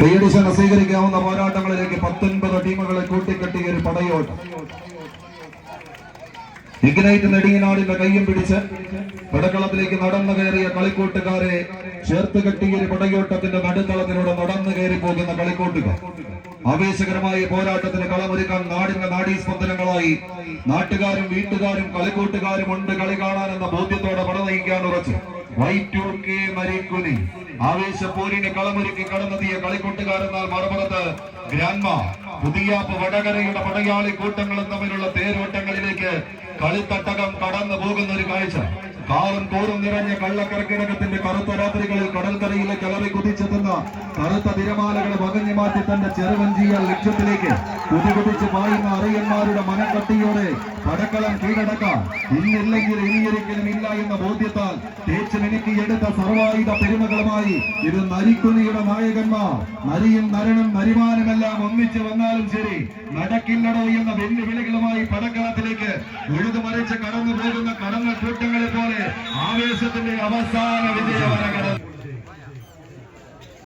പേടിശന സ്വീകരിക്കാവുന്ന പോരാട്ടങ്ങളിലേക്ക് 19 ടീമുകളെ കൂട്ടിക്കെട്ടിയ ഒരു പടയോട്ടം. ഇഗ്നൈറ്റ് നെടിയനാടിന്റെ കയ്യും പിടിച്ച് പടക്കളത്തിലേക്ക് നടന്നു കയറിയ കളിക്കൂട്ടുകാരെ ചേർത്ത് കെട്ടിയ ഒരു പടയോട്ടത്തിന്റെ നടുത്തളത്തിലൂടെ നടന്നു കയറി പോകുന്ന കളിക്കൂട്ടുകാർ. ആവേശകരമായ പോരാട്ടത്തിന് കളമൊരുക്കാൻ നാടിന്റെ നാഡീസ്പന്ദനങ്ങളായി നാട്ടുകാരും വീട്ടുകാരും കളിക്കൂട്ടുകാരും ഉണ്ട്. കളി കാണാനെന്ന ബോധ്യത്തോടെ പട നയിക്കാൻ ഉറച്ചു വൈറ്റൂർക്കെ മരിക്കുനി ആവേശപ്പോരിന് കളമൊരുക്കി കടന്നെത്തിയ കളിക്കൂട്ടുകാരെന്നാൽ മറുപുറത്ത് ഗ്രാൻമ പുതിയാപ്പ് വടകരയുടെ പടയാളി കൂട്ടങ്ങളും തമ്മിലുള്ള തേരോട്ടങ്ങളിലേക്ക് കളിത്തട്ടകം കടന്നു പോകുന്ന ഒരു കാഴ്ച. കാറും കോറും നിറഞ്ഞ കള്ളക്കർക്കിടകത്തിന്റെ കറുത്ത രാത്രികളിൽ കടൽക്കരയിലേക്ക് അലറി കുതിച്ചെത്തുന്ന കറുത്ത തിരമാലകളെ വകഞ്ഞു മാറ്റി തന്റെ ചെറുവഞ്ചിയ ലക്ഷ്യത്തിലേക്ക് കുതികുതിച്ച് പായുന്ന അറിയന്മാരുടെ മനക്കട്ടിയോടെ പടക്കളം കീഴടക്കാൻ ഇന്നില്ലെങ്കിൽ ഇനിയൊരിക്കലും ഇല്ല എന്ന ബോധ്യത്താൽ തേച്ച് മിനുക്കിയെടുത്ത സർവായുധ പെരുമകളുമായി ഇത് നരിക്കുനിയുടെ നായകന്മാർ. നരിയും നരനും നരിമാനുമെല്ലാം ഒന്നിച്ചു വന്നാലും ശരി നടക്കില്ലടോ എന്ന വെല്ലുവിളികളുമായി പടക്കളത്തിലേക്ക് ഉഴുതുമറിച്ച് കടന്നു പോകുന്ന കടന്ന കൂട്ടങ്ങളെ പോലെ ആവേശത്തിന്റെ അവസാന വിജയവരകടം.